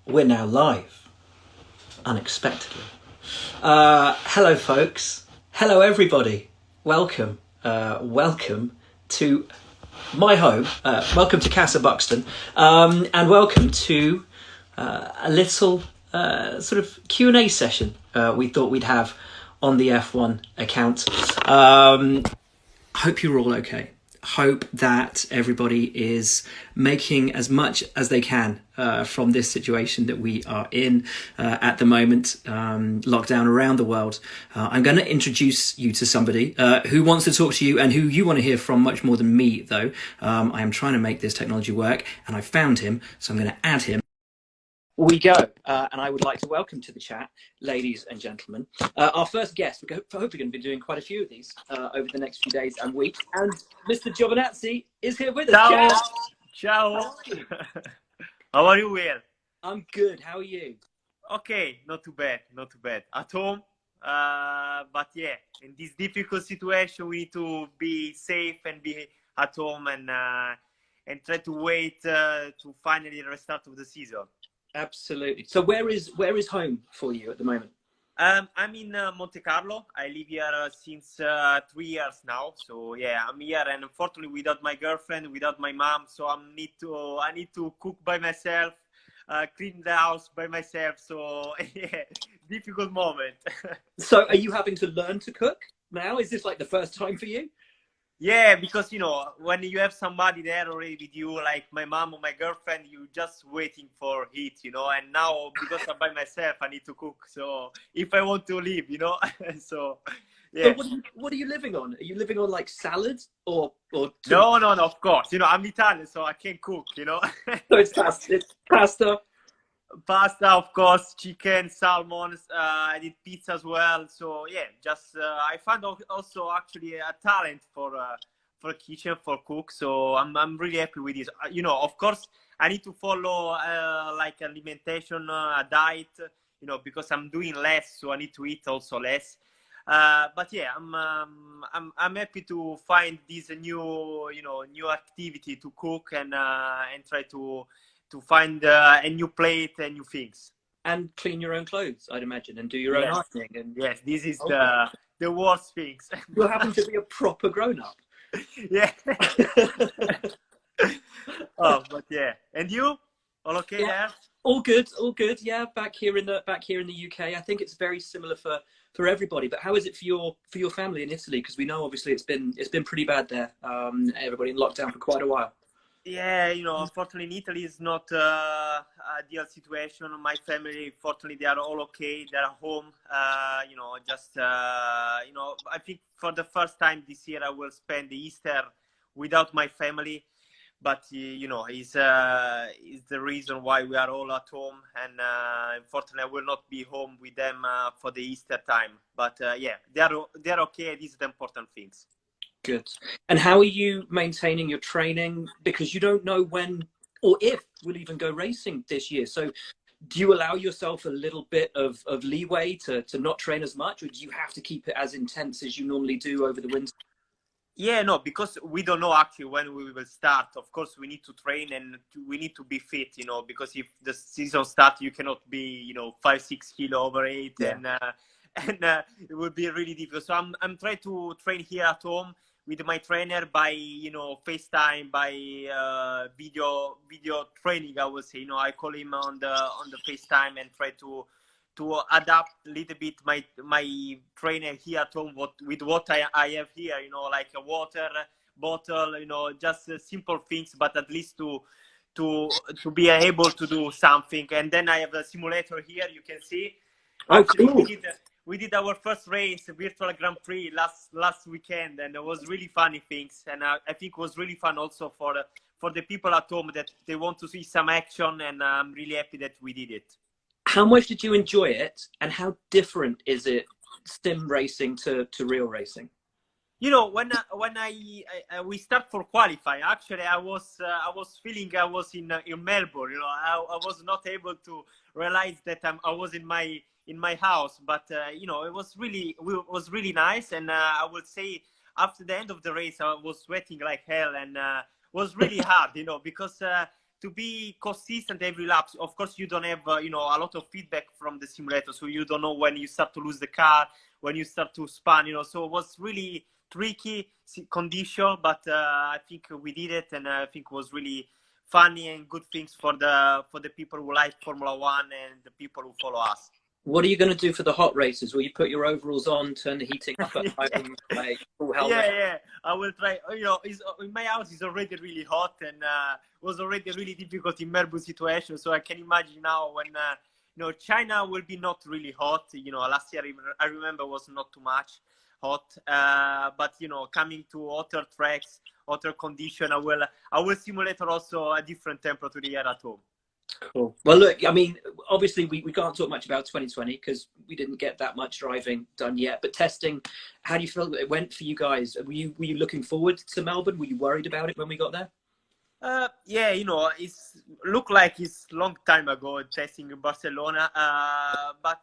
We're now live, unexpectedly. Hello, folks. Hello, everybody. Welcome. Welcome to my home. Welcome to Casa Buxton. And welcome to a little sort of Q&A session we thought we'd have on the F1 account. Hope you're all okay. Hope that everybody is making as much as they can from this situation that we are in at the moment, lockdown around the world. I'm going to introduce you to somebody who wants to talk to you and who you want to hear from much more than me, though. I am trying to make this technology work, and I found him, so I'm going to add him. We go, and I would like to welcome to the chat, ladies and gentlemen, our first guest. We're hopefully going to be doing quite a few of these over the next few days and weeks. And Mr. Giovinazzi is here with us. Ciao. Ciao. How are you, Will? I'm good. How are you? Okay, not too bad, not too bad. At home, but yeah, in this difficult situation, we need to be safe and be at home and try to wait to finally the restart of the season. Absolutely. So where is home for you at the moment? I'm in Monte Carlo. I live here since 3 years now. So yeah, I'm here, and unfortunately without my girlfriend, without my mom. So I need to cook by myself, clean the house by myself. So yeah, difficult moment. So are you having to learn to cook now? Is this like the first time for you? Yeah, because when you have somebody there already with you, like my mom or my girlfriend, you just waiting for it, and now because I'm by myself, I need to cook. So if I want to leave, so yeah. So what are you living on? Are you living on like salads or No, of course. I'm Italian, so I can cook, So it's pasta. Pasta, of course, chicken, salmon. I did pizza as well. So yeah, just I found also actually a talent for kitchen, for cook. So I'm really happy with this. Of course, I need to follow like alimentation, a diet. Because I'm doing less, so I need to eat also less. But yeah, I'm happy to find this new activity to cook and try to find a new plate and new things. And clean your own clothes, I'd imagine, and do your own ironing. And yes, this is the worst things. You're having to be a proper grown-up. Yeah. Oh, but yeah. And you? All okay there? All good. Yeah, back here in the UK. I think it's very similar for everybody. But how is it for your family in Italy? Because we know obviously it's been pretty bad there. Everybody in lockdown for quite a while. Yeah, unfortunately in Italy is not a ideal situation. My family, fortunately, they are all okay. They're home. I think for the first time this year I will spend the Easter without my family. But is the reason why we are all at home. And unfortunately, I will not be home with them for the Easter time. But yeah, they're okay. These are the important things. Good. And how are you maintaining your training? Because you don't know when or if we'll even go racing this year. So do you allow yourself a little bit of leeway to not train as much, or do you have to keep it as intense as you normally do over the winter? Yeah, no, because we don't know actually when we will start. Of course, we need to train and we need to be fit, because if the season starts, you cannot be, 5-6 kilo overweight, and it would be really difficult. So I'm trying to train here at home with my trainer by FaceTime, by video training. I would say, I call him on the FaceTime and try to adapt a little bit my trainer here at home with what I have here, like a water bottle, just simple things, but at least to be able to do something. And then I have a simulator here, you can see. Actually, cool. We did our first race, virtual Grand Prix, last weekend, and it was really funny things. And I think it was really fun also for the people at home that they want to see some action, and I'm really happy that we did it. How much did you enjoy it, and how different is it, sim racing to real racing? When we start for qualifying, actually I was feeling I was in Melbourne. I was not able to realize that I was in my house, but it was really nice. And I would say after the end of the race, I was sweating like hell, and was really hard, because to be consistent every lap. Of course, you don't have a lot of feedback from the simulator, so you don't know when you start to lose the car, when you start to spin. So it was really tricky condition, but I think we did it, and I think it was really funny and good things for the people who like Formula One and the people who follow us. What are you going to do for the hot races? Will you put your overalls on, turn the heating up at home, like full helmet? Yeah. I will try. In my house is already really hot, and was already really difficult in Melbourne situation. So I can imagine now when China will be not really hot. Last year I remember was not too much hot, but coming to hotter tracks, hotter condition, I will simulate also a different temperature here at home. Cool. Well, look, I mean, obviously we can't talk much about 2020 because we didn't get that much driving done yet. But testing, how do you feel it went for you guys? Were you looking forward to Melbourne? Were you worried about it when we got there? Yeah, it's looked like it's long time ago testing in Barcelona. But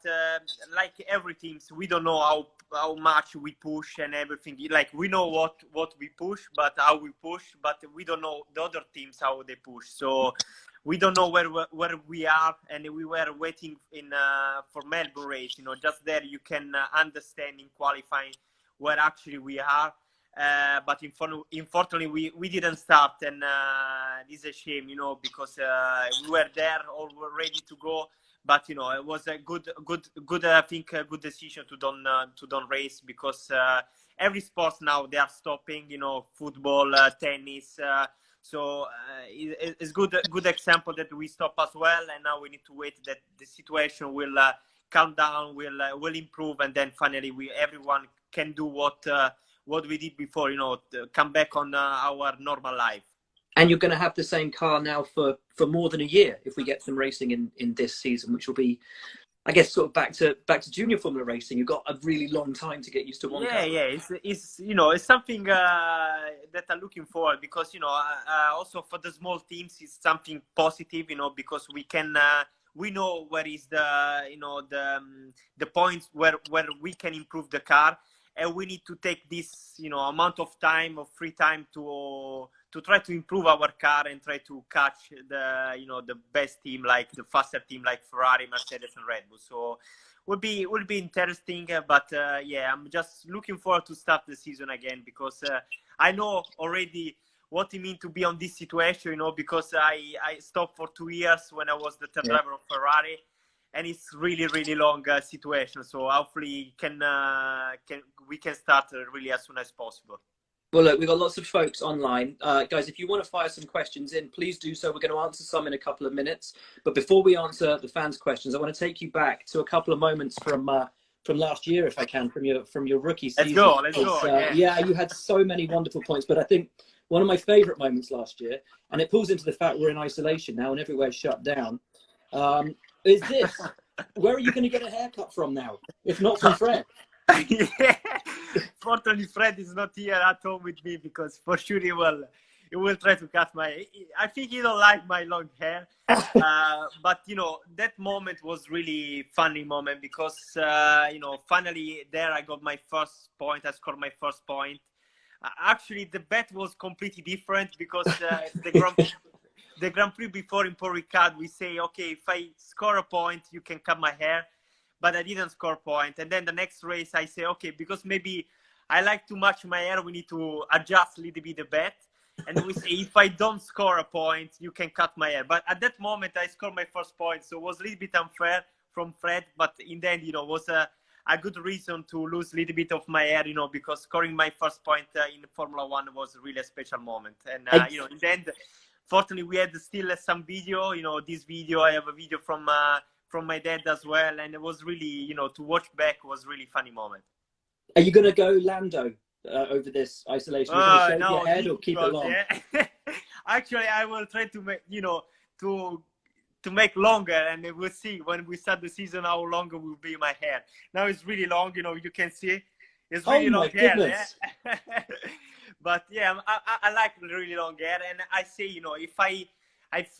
like every team, we don't know how much we push and everything. Like we know what we push, but how we push, but we don't know the other teams how they push. So we don't know where we are, and we were waiting for Melbourne race. Just there you can understand in qualifying where actually we are. But unfortunately, we didn't start, and this is a shame, because we were there, all ready to go. But it was a good, I think, a good decision to don't race, because every sport now they are stopping. Football, tennis. So it's good example that we stop as well, and now we need to wait that the situation will calm down, will improve, and then finally everyone can do what we did before, come back on our normal life. And you're going to have the same car now for more than a year if we get some racing in this season, which will be, I guess, sort of back to junior Formula racing. You've got a really long time to get used to one car. Yeah. It's something that I'm looking forward, because also for the small teams it's something positive, because we know where is the points where we can improve the car. And we need to take this, amount of time, of free time to try to improve our car and try to catch the best team, like the faster team, like Ferrari, Mercedes, and Red Bull. So will be interesting. But yeah, I'm just looking forward to start the season again, because I know already what it means to be on this situation. Because I stopped for 2 years when I was the third driver of Ferrari. And it's really, really long situation. So hopefully we can start really as soon as possible. Well, look, we've got lots of folks online. Guys, if you want to fire some questions in, please do so. We're going to answer some in a couple of minutes. But before we answer the fans' questions, I want to take you back to a couple of moments from last year, if I can, from your rookie season. Let's go. Yeah, you had so many wonderful points. But I think one of my favourite moments last year, and it pulls into the fact we're in isolation now and everywhere's shut down, is this. Where are you going to get a haircut from now, if not from Fred? Yeah. Fortunately, Fred is not here at home with me, because for sure he will try to cut I think he don't like my long hair. But that moment was really funny moment, because finally there I got my first point. I scored my first point. Actually, the bet was completely different, because the Grand Prix before in Paul Ricard, we say, okay, if I score a point, you can cut my hair. But I didn't score a point. And then the next race, I say, okay, because maybe I like too much my hair, we need to adjust a little bit the bet. And we say, if I don't score a point, you can cut my hair. But at that moment, I scored my first point. So it was a little bit unfair from Fred. But in the end, was a good reason to lose a little bit of my hair, because scoring my first point in Formula One was really a special moment. And, in the end, fortunately, we had still some video. This video, I have a video from my dad as well, and it was really, to watch back was really funny moment. Are you going to go Lando over this isolation? Are you going to shave your head or keep it long? Yeah. Actually, I will try to make to make longer, and we'll see when we start the season how long will be my hair. Now it's really long. You can see it's really long hair. Yeah? But yeah, I like really long hair, and I say,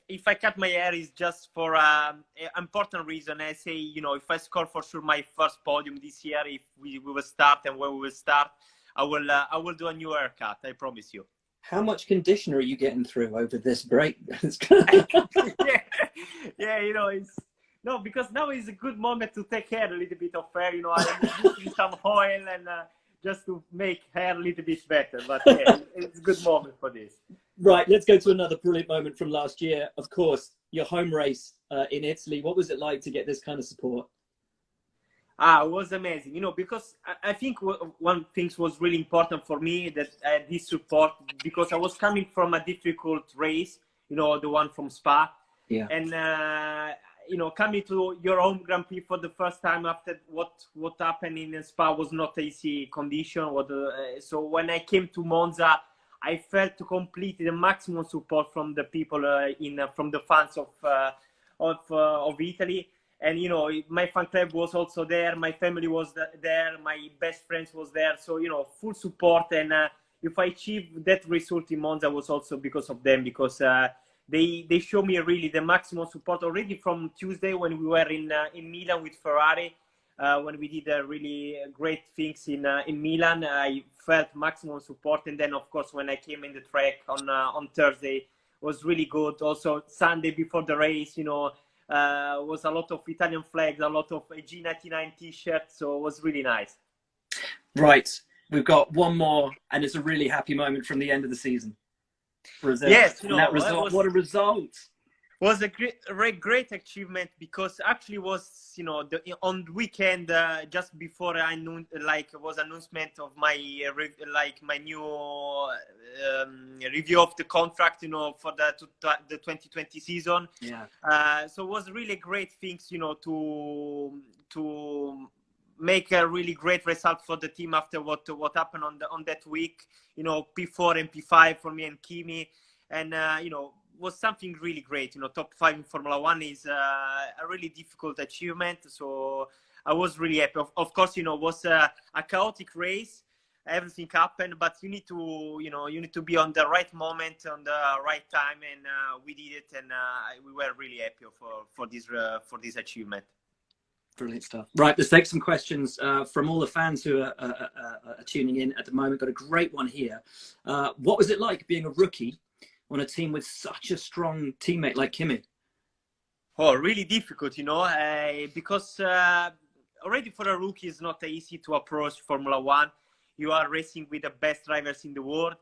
if I cut my hair, is just for an important reason. I say, if I score for sure my first podium this year, if we will start and where we will start, I will do a new haircut. I promise you. How much conditioner are you getting through over this break? yeah, yeah, it's no, because now is a good moment to take care a little bit of hair. I'm using some oil and just to make hair a little bit better. But yeah, it's a good moment for this. Right, let's go to another brilliant moment from last year. Of course, your home race in Italy. What was it like to get this kind of support? It was amazing, because I think one thing was really important for me, that this support, because I was coming from a difficult race, the one from Spa. Yeah. And, coming to your home Grand Prix for the first time after what happened in Spa was not easy condition. So when I came to Monza, I felt completely the maximum support from the people from the fans of Italy. And, my fan club was also there. My family was there. My best friends was there. So, full support. And if I achieved that result in Monza was also because of them, because they show me really the maximum support already from Tuesday when we were in Milan with Ferrari. When we did really great things in Milan, I felt maximum support. And then, of course, when I came in the track on Thursday, was really good. Also, Sunday before the race, was a lot of Italian flags, a lot of G99 t-shirts, so it was really nice. Right, we've got one more, and it's a really happy moment from the end of the season. Brazil. Yes, that result, what a result! Was a great achievement, because actually was on the weekend just before was announcement of my my new review of the contract for the 2020 season. Yeah. So it was really great things to make a really great result for the team after what happened on that week. P4 and P5 for me and Kimi, and was something really great. Top 5 in Formula 1 is a really difficult achievement. So I was really happy. Of course, was a chaotic race. Everything happened, but you need to be on the right moment, on the right time, and we did it, and we were really happy for this achievement. Brilliant stuff. Right, let's take some questions from all the fans who are tuning in at the moment. Got a great one here. What was it like being a rookie on a team with such a strong teammate like Kimi? Oh, really difficult, because already for a rookie it's not easy to approach Formula 1. You are racing with the best drivers in the world.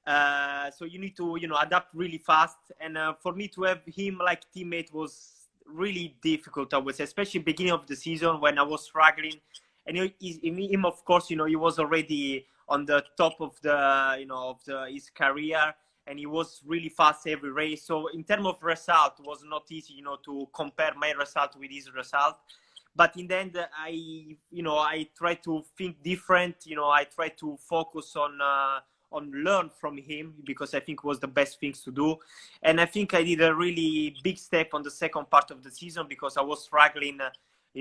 So you need to, adapt really fast. And for me to have him like teammate was really difficult, I would say, especially beginning of the season when I was struggling. And him, of course, he was already on the top of his career, and he was really fast every race. So in terms of result, it was not easy, to compare my result with his result. But in the end, I try to think different. I try to focus on learn from him, because I think it was the best things to do. And I think I did a really big step on the second part of the season, because I was struggling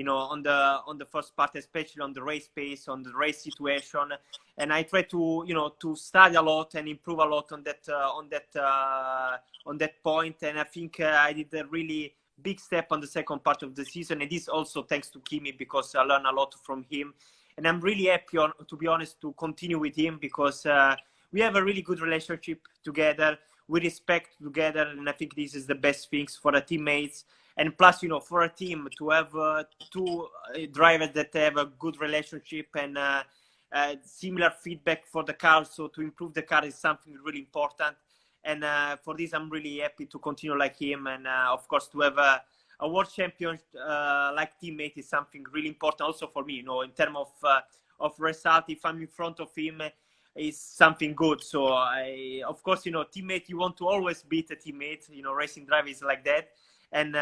on the first part, especially on the race pace, on the race situation. And I try to to study a lot and improve a lot on that point. And I think I did a really big step on the second part of the season, and this also thanks to Kimi, because I learned a lot from him. And I'm really happy, to be honest, to continue with him, because we have a really good relationship together. We respect together, and I think this is the best things for the teammates. And plus, for a team to have two drivers that have a good relationship and similar feedback for the car, so to improve the car is something really important. And for this, I'm really happy to continue like him. And of course, to have a world champion like teammate is something really important also for me. In terms of result, if I'm in front of him, is something good. So of course, teammate, you want to always beat a teammate. Racing drive is like that. And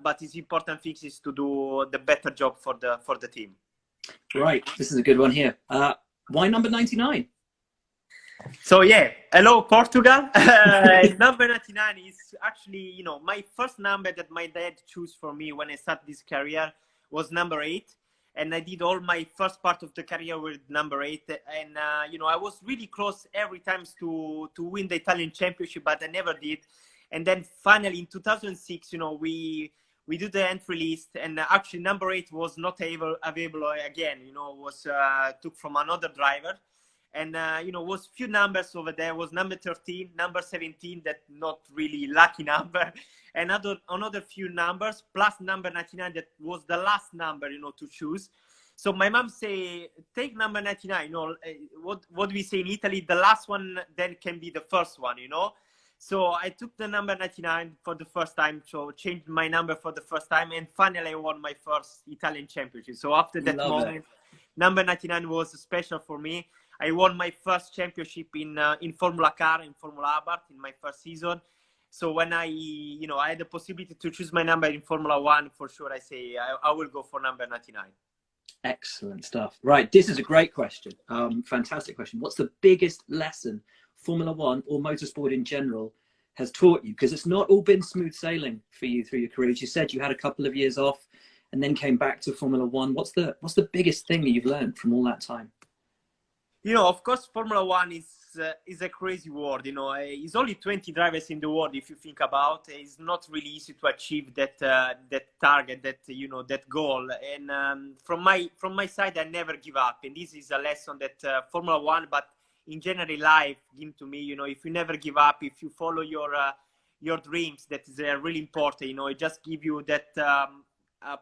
but it's important thing is to do the better job for the team. Right, this is a good one here. Why number 99? So yeah, hello Portugal. Number 99 is actually my first number that my dad chose for me when I started this career was number 8, and I did all my first part of the career with number 8. And I was really close every time to win the Italian championship, but I never did. And then finally in 2006, we do the entry list, and actually number 8 was not available again. Was took from another driver. And, was few numbers over there. Was number 13, number 17, that not really lucky number. Another few numbers, plus number 99, that was the last number, to choose. So my mom say, take number 99. What we say in Italy, the last one then can be the first one, So I took the number 99 for the first time, so changed my number for the first time, and finally I won my first Italian championship. So after that moment, number 99 was special for me. I won my first championship in Formula Car, in Formula Abarth, in my first season. So when I had the possibility to choose my number in Formula One, for sure, I say I will go for number 99. Excellent stuff. Right, this is a great question. Fantastic question. What's the biggest lesson Formula One or motorsport in general has taught you? Because it's not all been smooth sailing for you through your career. As you said, you had a couple of years off and then came back to Formula One. What's the biggest thing that you've learned from all that time? Of course, Formula One is a crazy world. It's only 20 drivers in the world. If you think about it, it's not really easy to achieve that target, that goal. And from my side, I never give up. And this is a lesson that Formula One, but in general life, give to me. If you never give up, if you follow your dreams, that is really important. It just give you that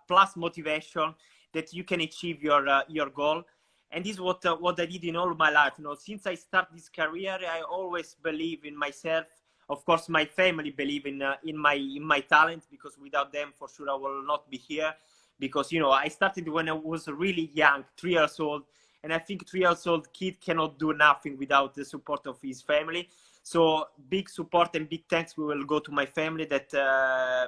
plus motivation that you can achieve your goal. And this is what I did in all my life. Since I started this career, I always believe in myself. Of course, my family believe in my talent, because without them, for sure, I will not be here. Because I started when I was really young, 3 years old, and I think 3 years old kid cannot do nothing without the support of his family. So big support and big thanks will go to my family that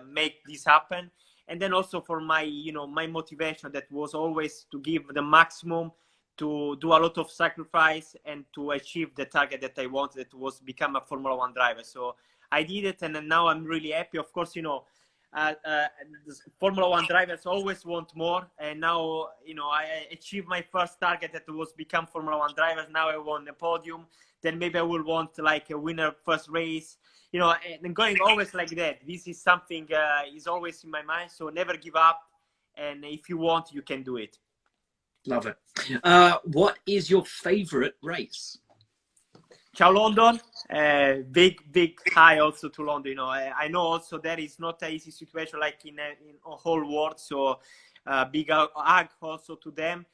make this happen. And then also for my my motivation, that was always to give the maximum, to do a lot of sacrifice, and to achieve the target that I wanted, that was become a Formula One driver. So I did it, and now I'm really happy. Of course, Formula One drivers always want more, and now I achieved my first target, that was become Formula One drivers. Now I won the podium. Then maybe I will want like a winner first race, and going always like that. This is something is always in my mind. So never give up, and if you want, you can do it. Love it. What is your favorite race? Ciao London. Big hi also to London. I know also there is not an easy situation like in a whole world. So big hug also to them.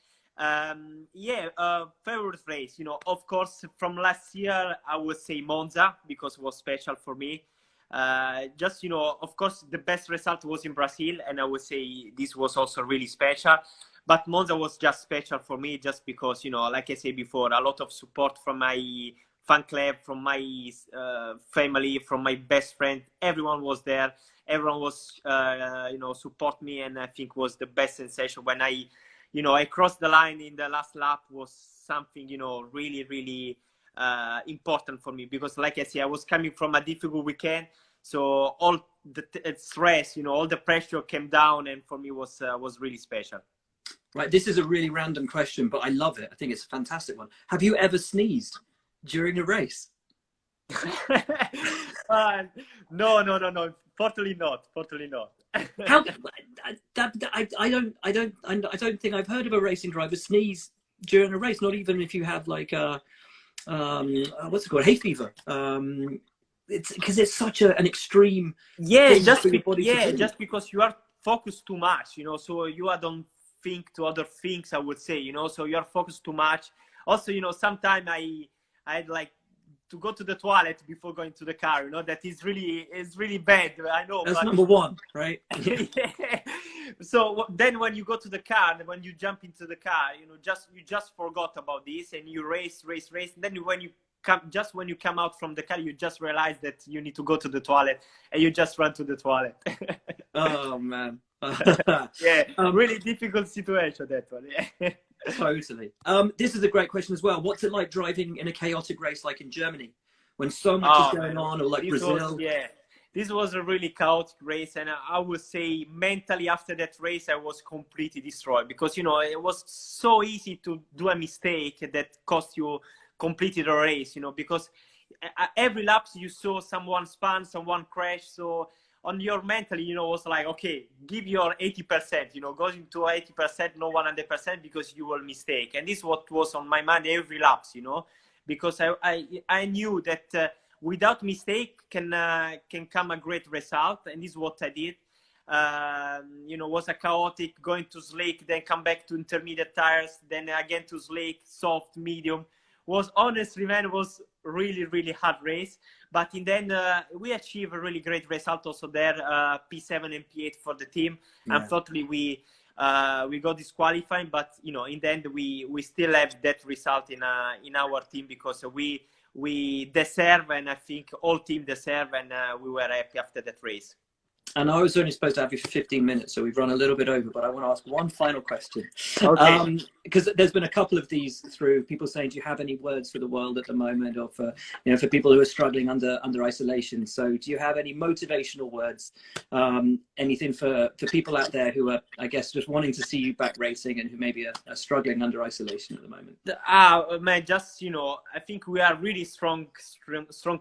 Favorite race. Of course, from last year I would say Monza, because it was special for me. Of course, the best result was in Brazil, and I would say this was also really special. But Monza was just special for me, just because, like I said before, a lot of support from my fan club, from my family, from my best friend. Everyone was there. Everyone was, support me, and I think was the best sensation when I crossed the line in the last lap. Was something, really, really important for me, because, like I said, I was coming from a difficult weekend. So all the stress, all the pressure came down, and for me was really special. Right, this is a really random question, but I love it. I think it's a fantastic one. Have you ever sneezed during a race? No. Totally not. How? I don't think I've heard of a racing driver sneeze during a race. Not even if you have like a what's it called, hay fever. It's because it's such an extreme. Just because you are focused too much, so you don't think to other things, I would say, so you're focused too much. Also, sometimes I'd like to go to the toilet before going to the car, that is really bad. I know. That's number one, right? Yeah. So then when you go to the car, when you jump into the car, you just forgot about this, and you race. And then when you come out from the car, you just realize that you need to go to the toilet, and you just run to the toilet. Oh man. Yeah, really difficult situation, that one. Yeah. Totally. This is a great question as well. What's it like driving in a chaotic race like in Germany, when so much is going on, or like Brazil? This was a really chaotic race, and I would say mentally after that race I was completely destroyed, because it was so easy to do a mistake that cost you completely the race, because every lap you saw someone spun, someone crash. So on your mentally, was like, okay, give your 80%, going to 80%, no 100%, because you will mistake. And this is what was on my mind every laps, because I knew that without mistake can come a great result, and this is what I did. Was a chaotic, going to slick, then come back to intermediate tires, then again to slick, soft, medium. Was honestly, man, was really, really hard race. But in the end, we achieved a really great result also there, P7 and P8 for the team. Yeah. Unfortunately, we got disqualified, but in the end, we still have that result in our team, because we deserve, and I think all team deserve, and we were happy after that race. And I was only supposed to have you for 15 minutes, so we've run a little bit over, but I want to ask one final question. Okay. Because there's been a couple of these through, people saying, do you have any words for the world at the moment, or for, for people who are struggling under isolation? So do you have any motivational words, anything for people out there who are, I guess, just wanting to see you back racing and who maybe are struggling under isolation at the moment? Man, just, I think we are really strong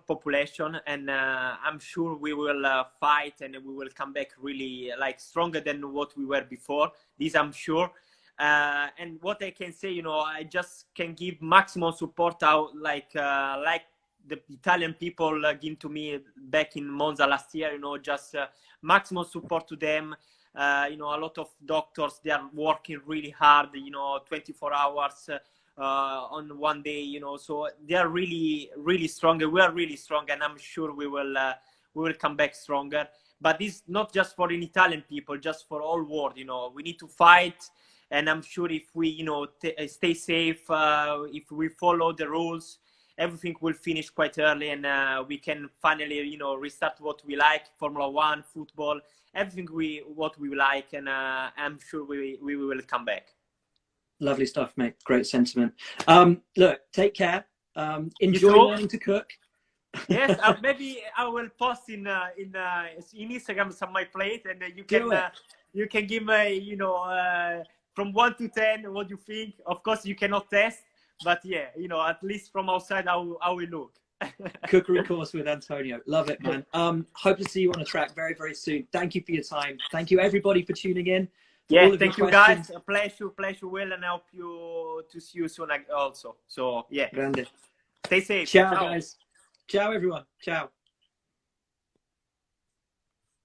population, and I'm sure we will fight, and we will come back really stronger than what we were before. This I'm sure. And what I can say, I just can give maximum support out, like the Italian people give to me back in Monza last year. Just maximum support to them. A lot of doctors, they are working really hard. 24 hours on one day. So they are really, really strong. We are really strong, and I'm sure we will come back stronger. But this is not just for the Italian people, just for all world. We need to fight, and I'm sure if we, stay safe, if we follow the rules, everything will finish quite early, and we can finally, restart what we like: Formula One, football, everything what we like, and I'm sure we will come back. Lovely stuff, mate. Great sentiment. Look, take care. Enjoy learning to cook. Yes, maybe I will post in Instagram some my plate, and you can give me from 1 to 10 what you think. Of course, you cannot test, but yeah, at least from outside how we look. Cookery course with Antonio. Love it, man. Hope to see you on the track very, very soon. Thank you for your time. Thank you everybody for tuning in. Yeah, thank you guys. A pleasure, Will, and I hope to see you soon also. So yeah. Grande. Stay safe. Ciao, guys. Ciao, everyone. Ciao.